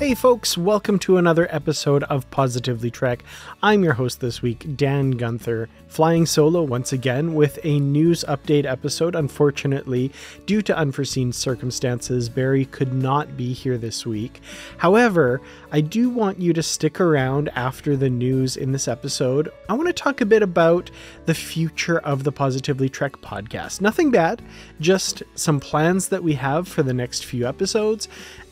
Hey folks, welcome to another episode of Positively Trek. I'm your host this week, Dan Gunther, flying solo once again with a news update episode. Unfortunately, due to unforeseen circumstances, Barry could not be here this week. However, I do want you to stick around after the news in this episode. I want to talk a bit about the future of the Positively Trek podcast. Nothing bad, just some plans that we have for the next few episodes,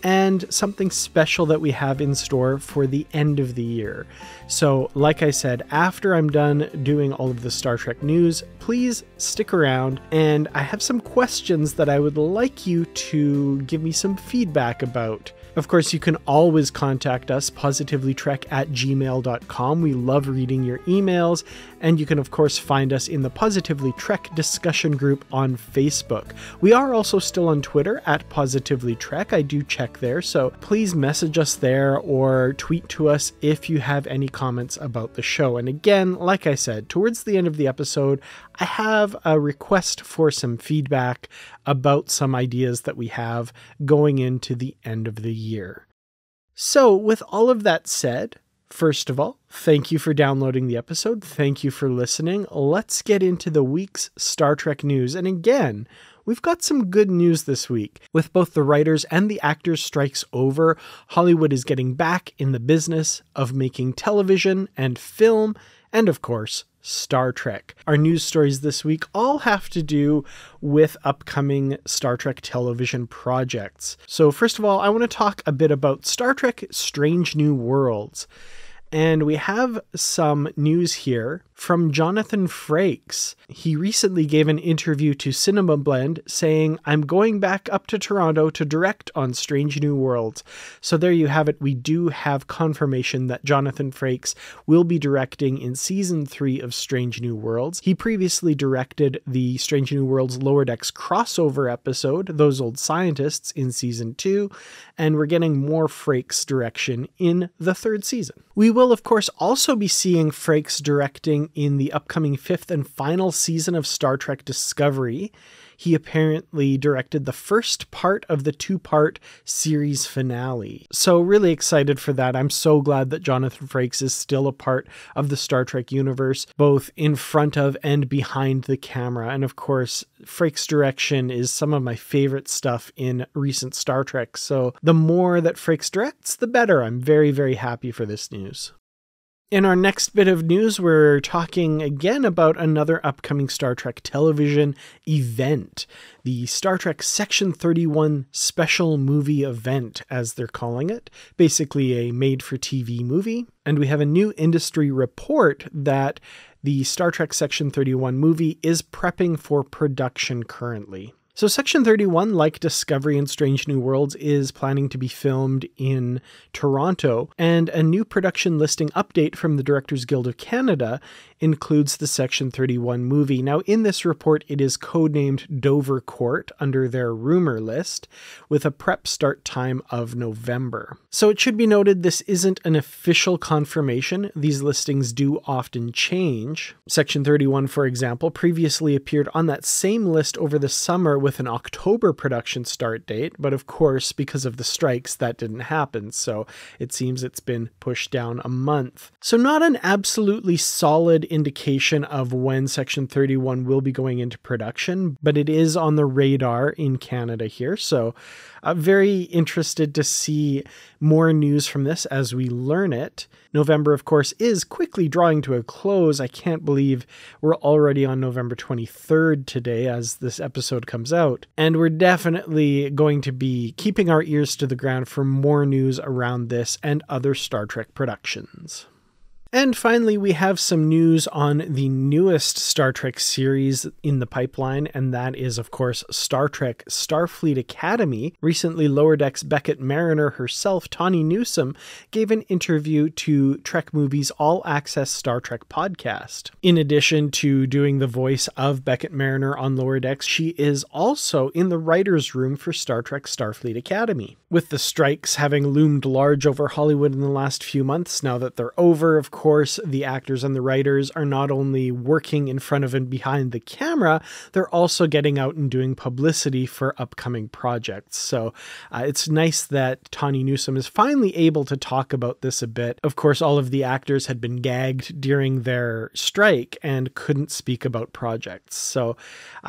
and something special that we have in store for the end of the year. So, like I said, after I'm done doing all of the Star Trek news, please stick around, and I have some questions that I would like you to give me some feedback about. Of course, you can always contact us, positivelytrek@gmail.com. We love reading your emails, and you can, of course, find us in the Positively Trek discussion group on Facebook. We are also still on Twitter @PositivelyTrek. I do check there, so please message us there or tweet to us if you have any comments about the show. And again, like I said, towards the end of the episode, I have a request for some feedback about some ideas that we have going into the end of the year. So with all of that said, first of all, thank you for downloading the episode. Thank you for listening. Let's get into the week's Star Trek news. And again, we've got some good news this week. With both the writers and the actors' strikes over, Hollywood is getting back in the business of making television and film, and of course, Star Trek. Our news stories this week all have to do with upcoming Star Trek television projects. So first of all, I want to talk a bit about Star Trek Strange New Worlds. And we have some news here from Jonathan Frakes. He recently gave an interview to Cinema Blend saying, "I'm going back up to Toronto to direct on Strange New Worlds." So there you have it. We do have confirmation that Jonathan Frakes will be directing in Season 3 of Strange New Worlds. He previously directed the Strange New Worlds Lower Decks crossover episode, Those Old Scientists, in Season 2, and we're getting more Frakes direction in the third season. We will, of course, also be seeing Frakes directing in the upcoming 5th and final season of Star Trek Discovery. He apparently directed the first part of the 2-part series finale. So really excited for that. I'm so glad that Jonathan Frakes is still a part of the Star Trek universe, both in front of and behind the camera. And of course, Frakes' direction is some of my favorite stuff in recent Star Trek. So the more that Frakes directs, the better. I'm very, very happy for this news. In our next bit of news, we're talking again about another upcoming Star Trek television event, the Star Trek Section 31 Special Movie Event, as they're calling it, basically a made-for-TV movie. And we have a new industry report that the Star Trek Section 31 movie is prepping for production currently. So Section 31, like Discovery and Strange New Worlds, is planning to be filmed in Toronto, and a new production listing update from the Directors Guild of Canada includes the Section 31 movie. Now, in this report, it is codenamed Dover Court under their rumor list, with a prep start time of November. So it should be noted this isn't an official confirmation. These listings do often change. Section 31, for example, previously appeared on that same list over the summer with an October production start date, but of course, because of the strikes, that didn't happen, so it seems it's been pushed down a month. So not an absolutely solid indication of when Section 31 will be going into production, but it is on the radar in Canada here, so I'm very interested to see more news from this as we learn it. November, of course, is quickly drawing to a close. I can't believe we're already on November 23rd today as this episode comes out. And we're definitely going to be keeping our ears to the ground for more news around this and other Star Trek productions. And finally, we have some news on the newest Star Trek series in the pipeline, and that is, of course, Star Trek Starfleet Academy. Recently, Lower Decks Beckett Mariner herself, Tawny Newsome, gave an interview to Trek Movie's All Access Star Trek podcast. In addition to doing the voice of Beckett Mariner on Lower Decks, she is also in the writer's room for Star Trek Starfleet Academy. With the strikes having loomed large over Hollywood in the last few months, now that they're over, of course, course, the actors and the writers are not only working in front of and behind the camera, they're also getting out and doing publicity for upcoming projects. So it's nice that Tawny Newsome is finally able to talk about this a bit. Of course, all of the actors had been gagged during their strike and couldn't speak about projects. So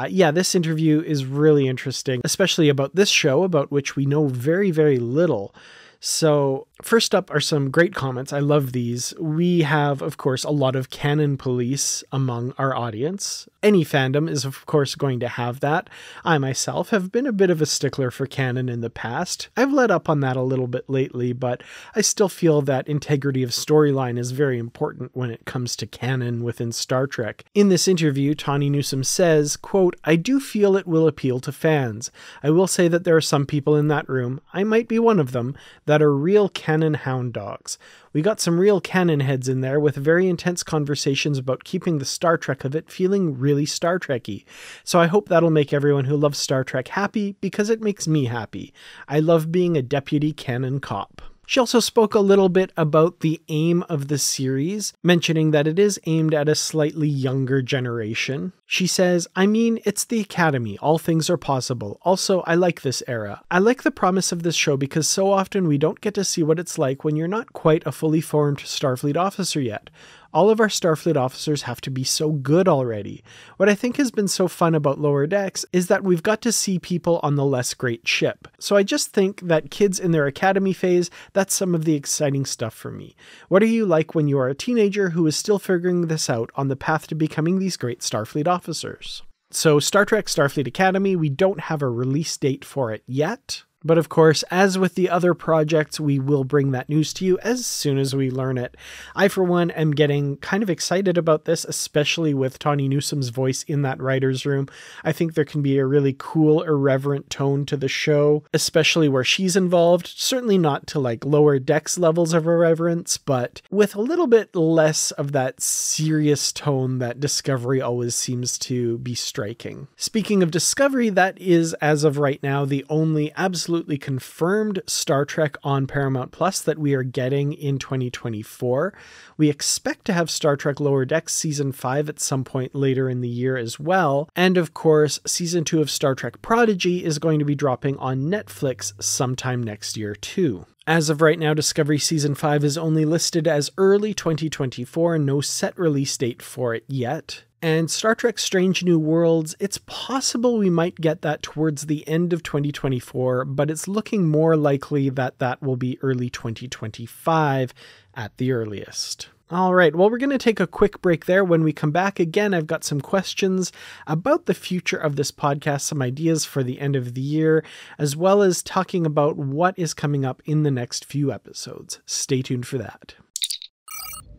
yeah, this interview is really interesting, especially about this show, about which we know very, very little. So first up are some great comments. I love these. We have, of course, a lot of canon police among our audience. Any fandom is, of course, going to have that. I myself have been a bit of a stickler for canon in the past. I've let up on that a little bit lately, but I still feel that integrity of storyline is very important when it comes to canon within Star Trek. In this interview, Tawny Newsome says, quote, "I do feel it will appeal to fans. I will say that there are some people in that room, I might be one of them, that are real canon hound dogs. We got some real canon heads in there with very intense conversations about keeping the Star Trek of it feeling really Star Trek-y. So I hope that'll make everyone who loves Star Trek happy, because it makes me happy. I love being a deputy canon cop." She also spoke a little bit about the aim of the series, mentioning that it is aimed at a slightly younger generation. She says, "I mean, it's the Academy. All things are possible. Also, I like this era. I like the promise of this show because so often we don't get to see what it's like when you're not quite a fully formed Starfleet officer yet. All of our Starfleet officers have to be so good already. What I think has been so fun about Lower Decks is that we've got to see people on the less great ship. So I just think that kids in their academy phase, that's some of the exciting stuff for me. What are you like when you are a teenager who is still figuring this out on the path to becoming these great Starfleet officers?" So Star Trek Starfleet Academy, we don't have a release date for it yet. But of course, as with the other projects, we will bring that news to you as soon as we learn it. I, for one, am getting kind of excited about this, especially with Tawny Newsome's voice in that writer's room. I think there can be a really cool, irreverent tone to the show, especially where she's involved. Certainly not to like Lower Decks levels of irreverence, but with a little bit less of that serious tone that Discovery always seems to be striking. Speaking of Discovery, that is, as of right now, the only absolutely confirmed Star Trek on Paramount Plus that we are getting in 2024. We expect to have Star Trek Lower Decks Season 5 at some point later in the year as well. And of course, Season 2 of Star Trek Prodigy is going to be dropping on Netflix sometime next year too. As of right now, Discovery Season 5 is only listed as early 2024, no set release date for it yet. And Star Trek Strange New Worlds, it's possible we might get that towards the end of 2024, but it's looking more likely that that will be early 2025 at the earliest. All right, well, we're going to take a quick break there. When we come back again, I've got some questions about the future of this podcast, some ideas for the end of the year, as well as talking about what is coming up in the next few episodes. Stay tuned for that.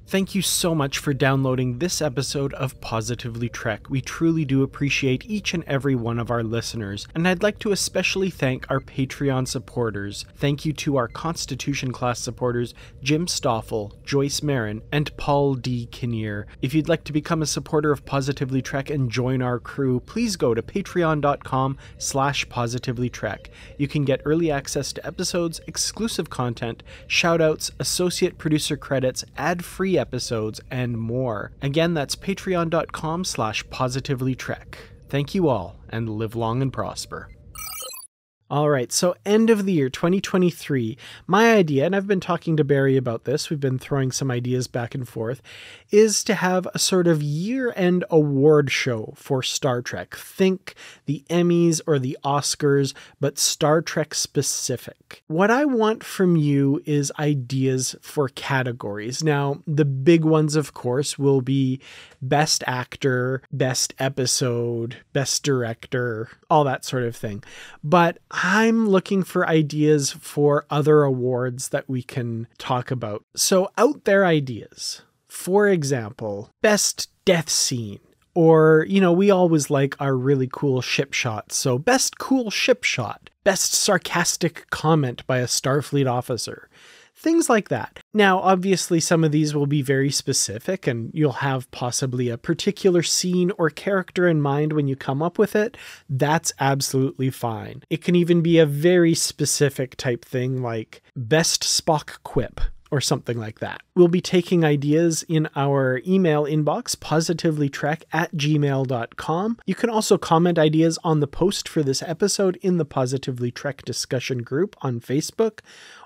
Thank you so much for downloading this episode of Positively Trek. We truly do appreciate each and every one of our listeners, and I'd like to especially thank our Patreon supporters. Thank you to our Constitution class supporters, Jim Stoffel, Joyce Marin, and Paul D. Kinnear. If you'd like to become a supporter of Positively Trek and join our crew, please go to patreon.com/positivelytrek. You can get early access to episodes, exclusive content, shoutouts, associate producer credits, ad-free episodes, and more. Again, that's patreon.com/positivelytrek. Thank you all, and live long and prosper. All right, so end of the year 2023, my idea, and I've been talking to Barry about this, we've been throwing some ideas back and forth, is to have a sort of year-end award show for Star Trek. Think the Emmys or the Oscars, but Star Trek specific. What I want from you is ideas for categories. Now, the big ones, of course, will be Best Actor, Best Episode, Best Director, all that sort of thing. But I'm looking for ideas for other awards that we can talk about. So out there ideas. For example, Best Death Scene. Or, you know, we always like our really cool ship shots. So Best Cool Ship Shot. Best Sarcastic Comment by a Starfleet Officer. Things like that. Now, obviously, some of these will be very specific, and you'll have possibly a particular scene or character in mind when you come up with it. That's absolutely fine. It can even be a very specific type thing like Best Spock Quip, or something like that. We'll be taking ideas in our email inbox, positivelytrek@gmail.com. You can also comment ideas on the post for this episode in the Positively Trek discussion group on Facebook,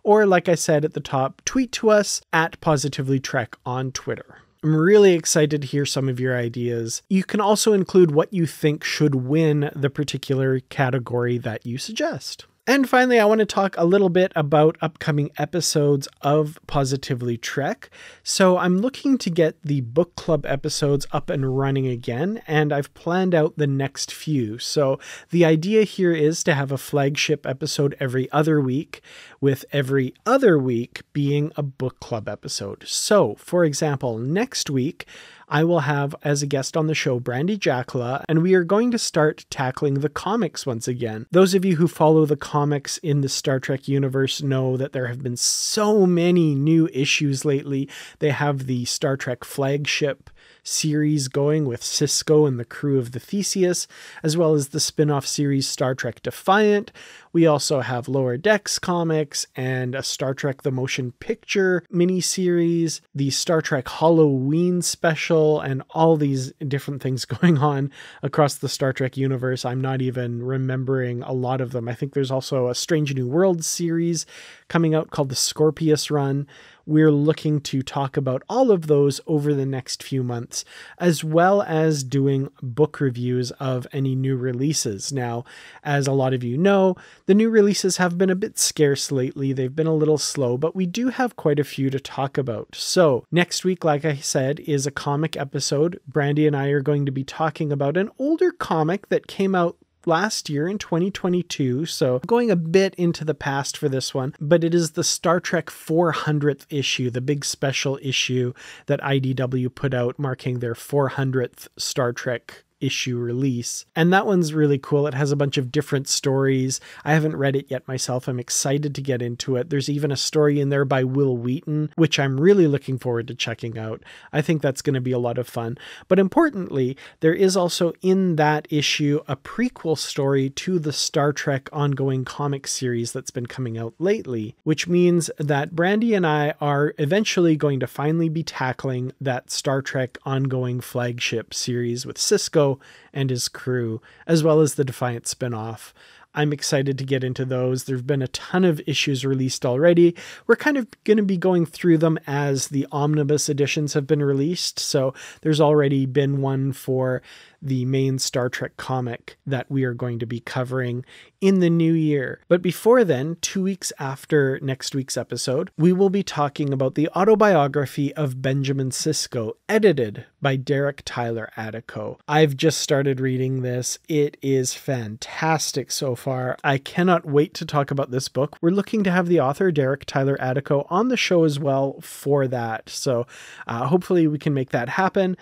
or like I said at the top, tweet to us at PositivelyTrek on Twitter. I'm really excited to hear some of your ideas. You can also include what you think should win the particular category that you suggest. And finally, I want to talk a little bit about upcoming episodes of Positively Trek. So I'm looking to get the book club episodes up and running again, and I've planned out the next few. So the idea here is to have a flagship episode every other week, with every other week being a book club episode. So, for example, next week, I will have as a guest on the show Brandy Jackala, and we are going to start tackling the comics once again. Those of you who follow the comics in the Star Trek universe know that there have been so many new issues lately. They have the Star Trek flagship series going with Sisko and the crew of the Theseus, as well as the spin-off series Star Trek Defiant. We also have Lower Decks comics and a Star Trek The Motion Picture miniseries, the Star Trek Halloween special, and all these different things going on across the Star Trek universe. I'm not even remembering a lot of them. I think there's also a Strange New Worlds series coming out called the Scorpius Run. We're looking to talk about all of those over the next few months, as well as doing book reviews of any new releases. Now, as a lot of you know, the new releases have been a bit scarce lately. They've been a little slow, but we do have quite a few to talk about. So next week, like I said, is a comic episode. Brandy and I are going to be talking about an older comic that came out last year in 2022, so going a bit into the past for this one, but it is the Star Trek 400th issue, the big special issue that IDW put out marking their 400th Star Trek issue release. And that one's really cool. It has a bunch of different stories. I haven't read it yet myself. I'm excited to get into it. There's even a story in there by Will Wheaton, which I'm really looking forward to checking out. I think that's going to be a lot of fun. But importantly, there is also in that issue a prequel story to the Star Trek ongoing comic series that's been coming out lately, which means that Brandy and I are eventually going to finally be tackling that Star Trek ongoing flagship series with Sisko and his crew, as well as the Defiant spinoff. I'm excited to get into those. There've been a ton of issues released already. We're kind of going to be going through them as the omnibus editions have been released. So there's already been one for the main Star Trek comic that we are going to be covering in the new year. But before then, 2 weeks after next week's episode, we will be talking about the autobiography of Benjamin Sisko, edited by Derek Tyler Attico. I've just started reading this. It is fantastic so far. I cannot wait to talk about this book. We're looking to have the author, Derek Tyler Attico, on the show as well for that. So hopefully we can make that happen.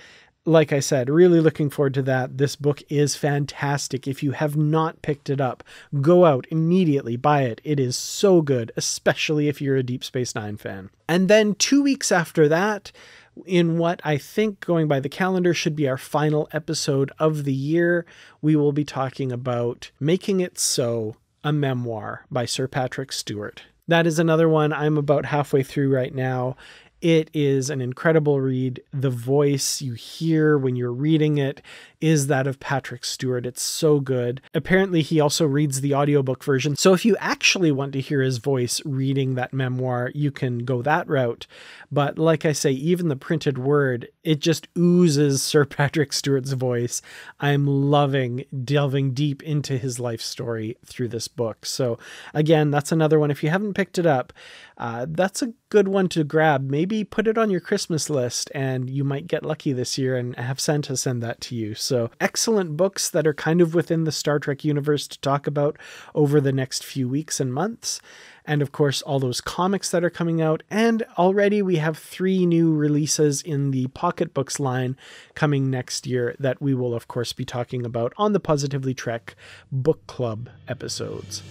Like I said, really looking forward to that. This book is fantastic. If you have not picked it up, go out immediately, buy it. It is so good, especially if you're a Deep Space Nine fan. And then 2 weeks after that, in what I think, going by the calendar, should be our final episode of the year, we will be talking about Making It So, a memoir by Sir Patrick Stewart. That is another one I'm about halfway through right now. It is an incredible read. The voice you hear when you're reading it is that of Patrick Stewart. It's so good. Apparently, he also reads the audiobook version. So if you actually want to hear his voice reading that memoir, you can go that route. But like I say, even the printed word, it just oozes Sir Patrick Stewart's voice. I'm loving delving deep into his life story through this book. So again, that's another one. If you haven't picked it up, that's a good one to grab. Maybe put it on your Christmas list and you might get lucky this year and have Santa send that to you. So excellent books that are kind of within the Star Trek universe to talk about over the next few weeks and months. And of course, all those comics that are coming out. And already we have 3 new releases in the pocketbooks line coming next year that we will, of course, be talking about on the Positively Trek book club episodes.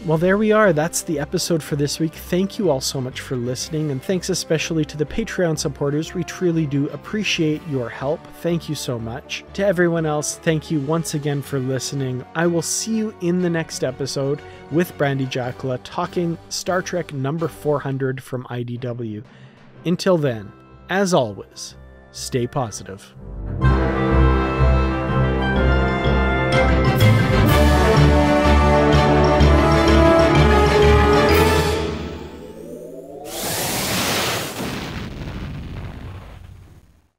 Well, there we are. That's the episode for this week. Thank you all so much for listening, and thanks especially to the Patreon supporters. We truly do appreciate your help. Thank you so much. To everyone else, thank you once again for listening. I will see you in the next episode with Brandy Jackala talking Star Trek number 400 from IDW. Until then, as always, stay positive.